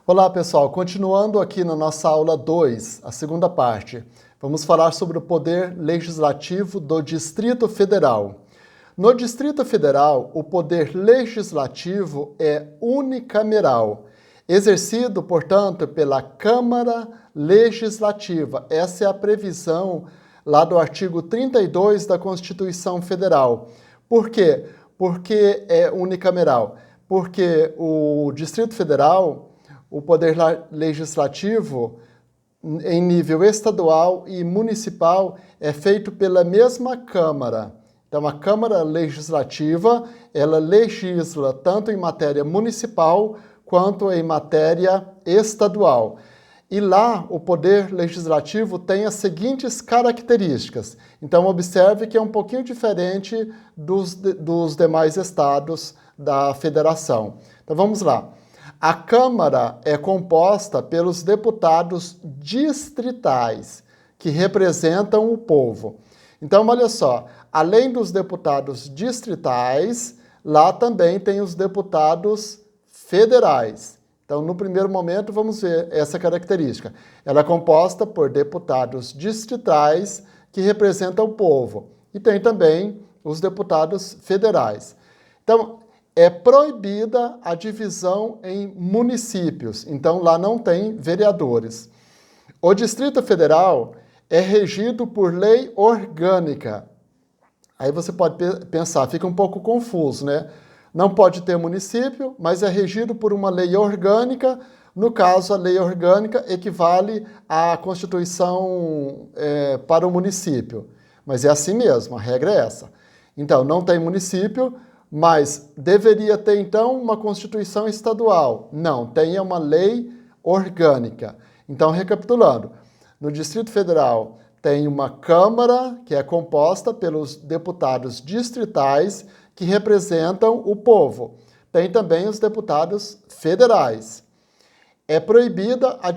Olá, pessoal. Continuando aqui na nossa aula 2, a segunda parte, vamos falar sobre o poder legislativo do Distrito Federal. No Distrito Federal, o poder legislativo é unicameral, exercido, portanto, pela Câmara Legislativa. Essa é a previsão lá do artigo 32 da Constituição Federal. Por quê? Porque é unicameral? Porque o Distrito Federal, o poder legislativo em nível estadual e municipal é feito pela mesma Câmara. Então, a Câmara Legislativa, ela legisla tanto em matéria municipal quanto em matéria estadual. E lá, o poder legislativo tem as seguintes características. Então, observe que é um pouquinho diferente dos demais estados da federação. Então, vamos lá. A Câmara é composta pelos deputados distritais, que representam o povo. Então, olha só, além dos deputados distritais, lá também tem os deputados federais. Então, no primeiro momento, vamos ver essa característica. Ela é composta por deputados distritais, que representam o povo. E tem também os deputados federais. Então, é proibida a divisão em municípios, então lá não tem vereadores. O Distrito Federal é regido por lei orgânica. Aí você pode pensar, fica um pouco confuso, né? Não pode ter município, mas é regido por uma lei orgânica. No caso, a lei orgânica equivale à Constituição para o município. Mas é assim mesmo, a regra é essa. Então, não tem município, mas deveria ter, então, uma Constituição estadual. Não, tem uma lei orgânica. Então, recapitulando, no Distrito Federal tem uma Câmara que é composta pelos deputados distritais que representam o povo. Tem também os deputados federais. É proibida a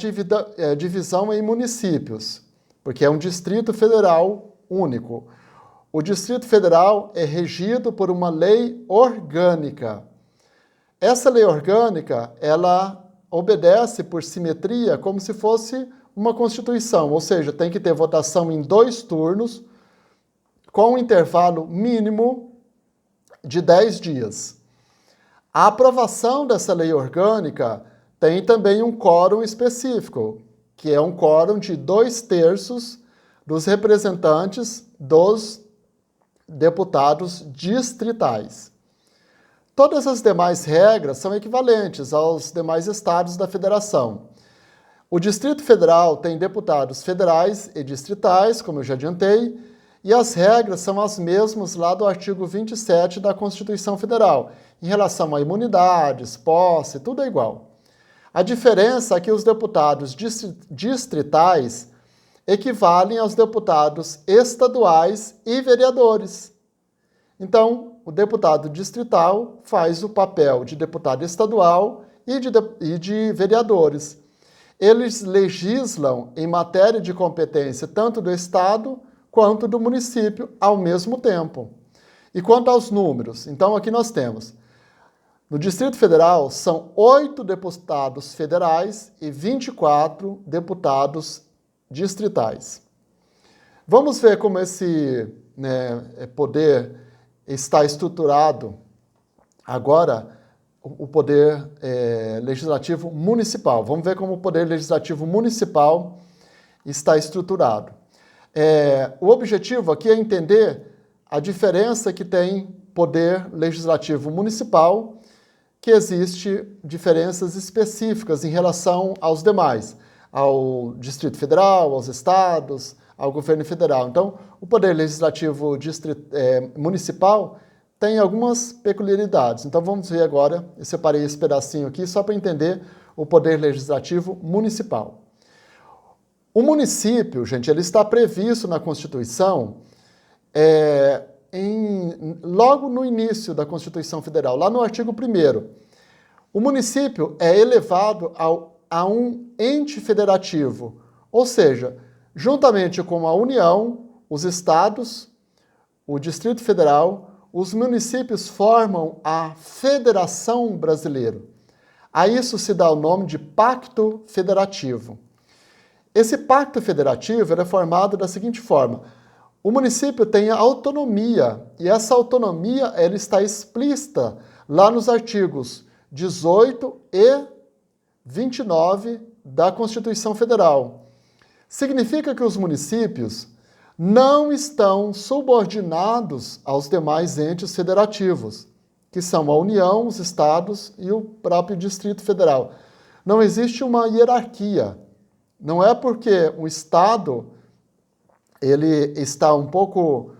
divisão em municípios, porque é um Distrito Federal único. O Distrito Federal é regido por uma lei orgânica. Essa lei orgânica, ela obedece por simetria como se fosse uma Constituição, ou seja, tem que ter votação em 2 turnos, com um intervalo mínimo de 10 dias. A aprovação dessa lei orgânica tem também um quórum específico, que é um quórum de 2/3 dos representantes dos deputados distritais. Todas as demais regras são equivalentes aos demais estados da federação. O Distrito Federal tem deputados federais e distritais, como eu já adiantei, e as regras são as mesmas lá do artigo 27 da Constituição Federal, em relação a imunidades, posse, tudo é igual. A diferença é que os deputados distritais equivalem aos deputados estaduais e vereadores. Então, o deputado distrital faz o papel de deputado estadual e de vereadores. Eles legislam em matéria de competência tanto do Estado quanto do município ao mesmo tempo. E quanto aos números, então aqui nós temos, no Distrito Federal são 8 deputados federais e 24 deputados distritais. Vamos ver como esse poder está estruturado agora, o poder legislativo municipal. Vamos ver como o poder legislativo municipal está estruturado. O objetivo aqui é entender a diferença que tem poder legislativo municipal, que existe diferenças específicas em relação aos demais, ao Distrito Federal, aos estados, ao governo federal. Então, o poder legislativo municipal tem algumas peculiaridades. Então, vamos ver agora, eu separei esse pedacinho aqui só para entender o poder legislativo municipal. O município, gente, ele está previsto na Constituição logo no início da Constituição Federal, lá no artigo 1º. O município é elevado a um ente federativo, ou seja, juntamente com a União, os estados, o Distrito Federal, os municípios formam a Federação Brasileira. A isso se dá o nome de Pacto Federativo. Esse Pacto Federativo é formado da seguinte forma: o município tem autonomia, e essa autonomia ela está explícita lá nos artigos 18 e 29 da Constituição Federal. Significa que os municípios não estão subordinados aos demais entes federativos, que são a União, os estados e o próprio Distrito Federal. Não existe uma hierarquia. Não é porque o estado ele está um pouco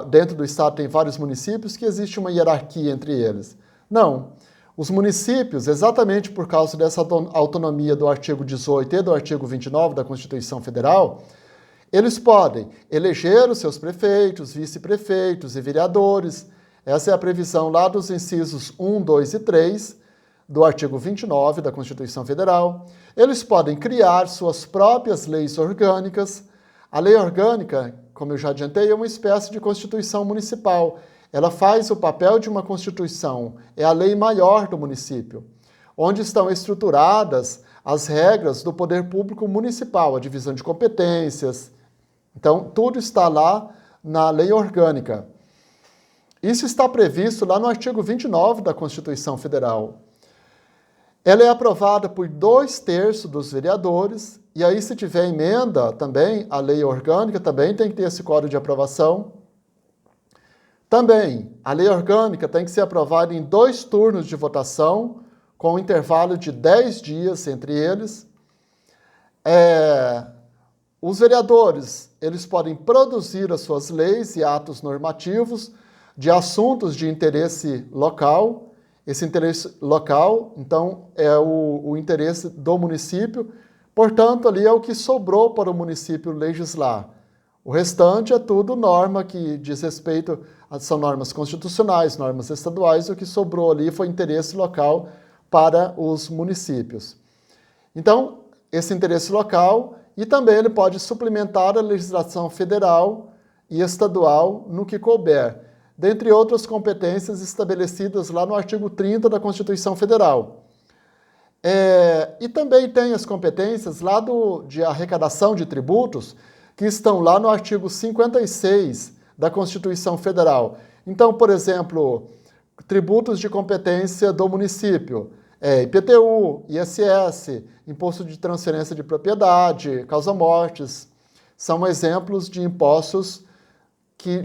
dentro do estado, tem vários municípios, que existe uma hierarquia entre eles. Não. Os municípios, exatamente por causa dessa autonomia do artigo 18 e do artigo 29 da Constituição Federal, eles podem eleger os seus prefeitos, vice-prefeitos e vereadores. Essa é a previsão lá dos incisos 1, 2 e 3 do artigo 29 da Constituição Federal. Eles podem criar suas próprias leis orgânicas. A lei orgânica, como eu já adiantei, é uma espécie de constituição municipal. Ela faz o papel de uma constituição, é a lei maior do município, onde estão estruturadas as regras do poder público municipal, a divisão de competências. Então, tudo está lá na lei orgânica. Isso está previsto lá no artigo 29 da Constituição Federal. Ela é aprovada por 2/3 dos vereadores, e aí se tiver emenda também, a lei orgânica também tem que ter esse código de aprovação. Também, a lei orgânica tem que ser aprovada em 2 turnos de votação, com um intervalo de 10 dias entre eles. Os vereadores, eles podem produzir as suas leis e atos normativos de assuntos de interesse local. Esse interesse local, então, é o interesse do município. Portanto, ali é o que sobrou para o município legislar. O restante é tudo norma que diz respeito, são normas constitucionais, normas estaduais, o que sobrou ali foi interesse local para os municípios. Então, esse interesse local, e também ele pode suplementar a legislação federal e estadual no que couber, dentre outras competências estabelecidas lá no artigo 30 da Constituição Federal. E também tem as competências lá de arrecadação de tributos, que estão lá no artigo 56 da Constituição Federal. Então, por exemplo, tributos de competência do município, IPTU, ISS, Imposto de Transferência de Propriedade, causa-mortes, são exemplos de impostos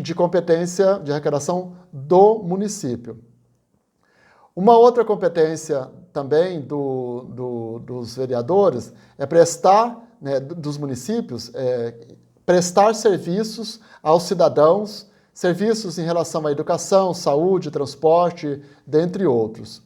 de competência de arrecadação do município. Uma outra competência também dos vereadores é prestar, dos municípios, prestar serviços aos cidadãos, serviços em relação à educação, saúde, transporte, dentre outros.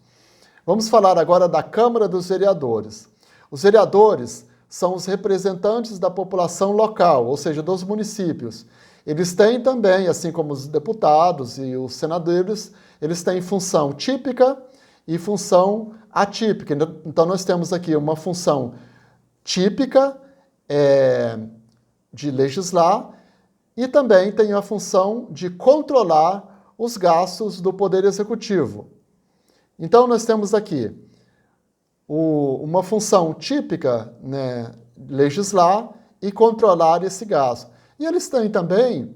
Vamos falar agora da Câmara dos Vereadores. Os vereadores são os representantes da população local, ou seja, dos municípios. Eles têm também, assim como os deputados e os senadores, eles têm função típica e função atípica. Então, nós temos aqui uma função típica de legislar e também tem a função de controlar os gastos do Poder Executivo. Então, nós temos aqui uma função típica, legislar e controlar esse gasto. E eles têm também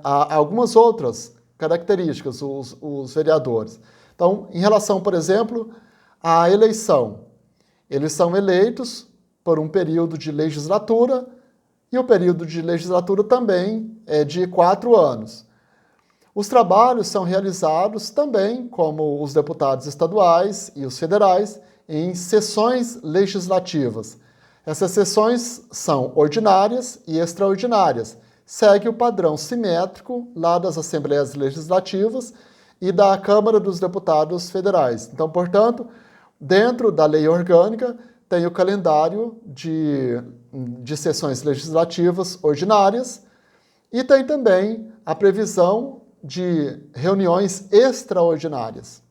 algumas outras características, os vereadores. Então, em relação, por exemplo, à eleição, eles são eleitos por um período de legislatura, e o período de legislatura também é de 4 anos. Os trabalhos são realizados também, como os deputados estaduais e os federais, em sessões legislativas. Essas sessões são ordinárias e extraordinárias. Segue o padrão simétrico lá das Assembleias Legislativas e da Câmara dos Deputados Federais. Então, portanto, dentro da lei orgânica, tem o calendário de sessões legislativas ordinárias e tem também a previsão de reuniões extraordinárias.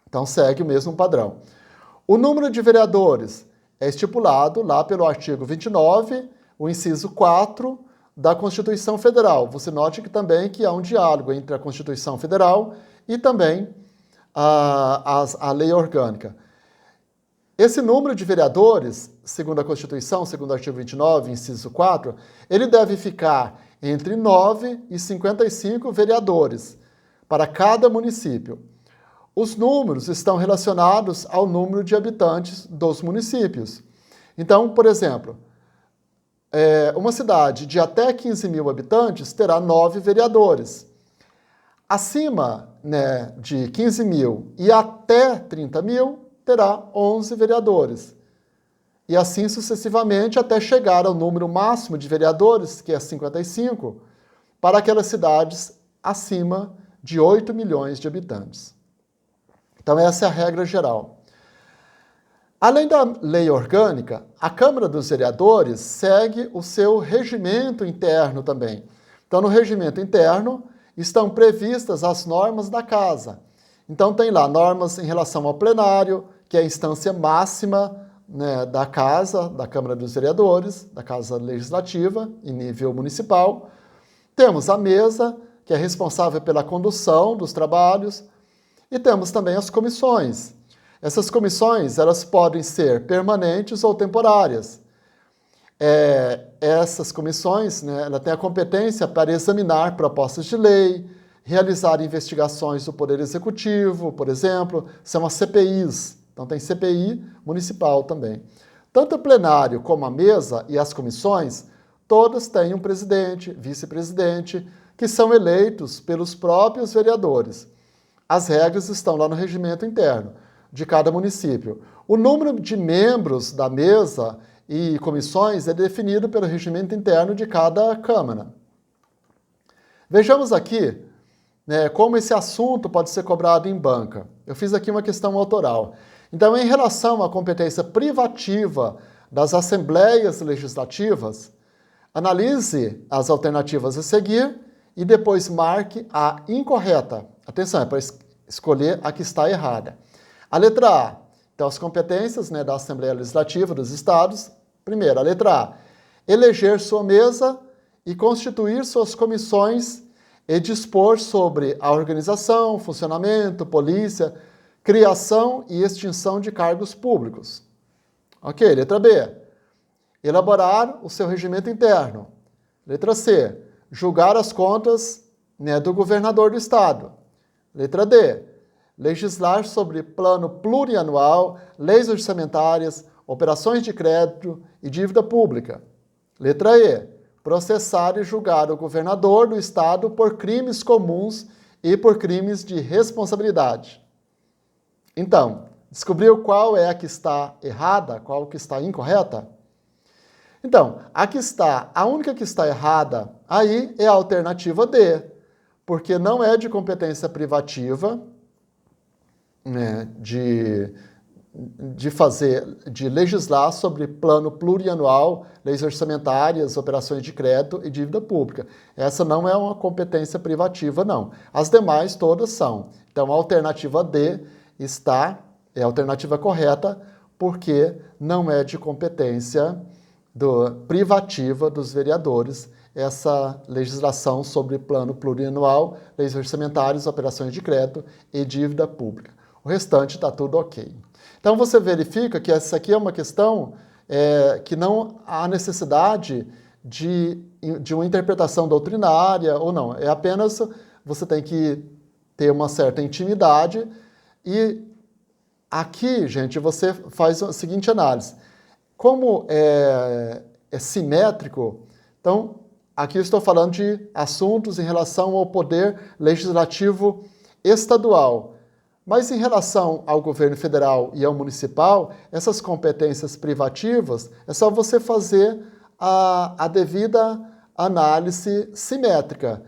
Então, segue o mesmo padrão. O número de vereadores é estipulado lá pelo artigo 29, o inciso 4 da Constituição Federal. Você note que também há um diálogo entre a Constituição Federal e também a lei orgânica. Esse número de vereadores, segundo a Constituição, segundo o artigo 29, inciso 4, ele deve ficar entre 9 e 55 vereadores para cada município. Os números estão relacionados ao número de habitantes dos municípios. Então, por exemplo, uma cidade de até 15 mil habitantes terá 9 vereadores. Acima, né, de 15 mil e até 30 mil, terá 11 vereadores. E assim sucessivamente até chegar ao número máximo de vereadores, que é 55, para aquelas cidades acima de 8 milhões de habitantes. Então essa é a regra geral. Além da lei orgânica, a Câmara dos Vereadores segue o seu regimento interno também. Então no regimento interno estão previstas as normas da casa. Então tem lá normas em relação ao plenário, que é a instância máxima, né, da casa, da Câmara dos Vereadores, da Casa Legislativa, em nível municipal. Temos a mesa, que é responsável pela condução dos trabalhos, e temos também as comissões. Essas comissões, elas podem ser permanentes ou temporárias. Essas comissões, né, ela tem a competência para examinar propostas de lei, realizar investigações do Poder Executivo, por exemplo, são as CPIs. Então tem CPI municipal também. Tanto o plenário como a mesa e as comissões, todas têm um presidente, vice-presidente, que são eleitos pelos próprios vereadores. As regras estão lá no regimento interno de cada município. O número de membros da mesa e comissões é definido pelo regimento interno de cada Câmara. Vejamos aqui, né, como esse assunto pode ser cobrado em banca. Eu fiz aqui uma questão autoral. Então, em relação à competência privativa das assembleias legislativas, analise as alternativas a seguir e depois marque a incorreta. Atenção, é para escolher a que está errada. A letra A, então as competências, né, da Assembleia Legislativa dos Estados. Primeiro, a letra A, eleger sua mesa e constituir suas comissões e dispor sobre a organização, funcionamento, polícia, criação e extinção de cargos públicos. Ok, letra B, elaborar o seu regimento interno. Letra C, julgar as contas, né, do governador do estado. Letra D, legislar sobre plano plurianual, leis orçamentárias, operações de crédito e dívida pública. Letra E, processar e julgar o governador do estado por crimes comuns e por crimes de responsabilidade. Então, descobriu qual é a que está errada, qual que está incorreta? Então, a única que está errada aí é a alternativa D, porque não é de competência privativa, né, de legislar sobre plano plurianual, leis orçamentárias, operações de crédito e dívida pública. Essa não é uma competência privativa, não. As demais todas são. Então, a alternativa D é a alternativa correta, porque não é de competência privativa dos vereadores essa legislação sobre plano plurianual, leis orçamentárias, operações de crédito e dívida pública. O restante está tudo ok. Então você verifica que essa aqui é uma questão que não há necessidade de uma interpretação doutrinária ou não. É apenas você tem que ter uma certa intimidade e aqui, gente, você faz a seguinte análise. Como é simétrico, então aqui eu estou falando de assuntos em relação ao poder legislativo estadual. Mas em relação ao governo federal e ao municipal, essas competências privativas, é só você fazer a devida análise simétrica.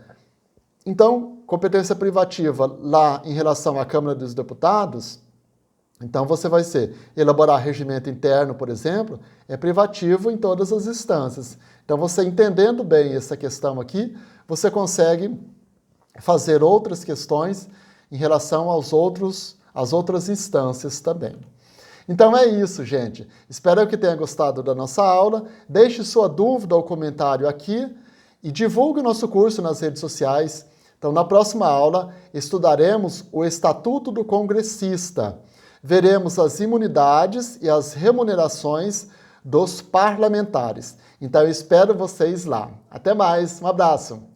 Então, competência privativa lá em relação à Câmara dos Deputados, então você vai ser elaborar regimento interno, por exemplo, é privativo em todas as instâncias. Então, você entendendo bem essa questão aqui, você consegue fazer outras questões em relação às outras instâncias também. Então é isso, gente. Espero que tenha gostado da nossa aula. Deixe sua dúvida ou comentário aqui e divulgue o nosso curso nas redes sociais. Então, na próxima aula, estudaremos o Estatuto do Congressista. Veremos as imunidades e as remunerações dos parlamentares. Então, eu espero vocês lá. Até mais, um abraço!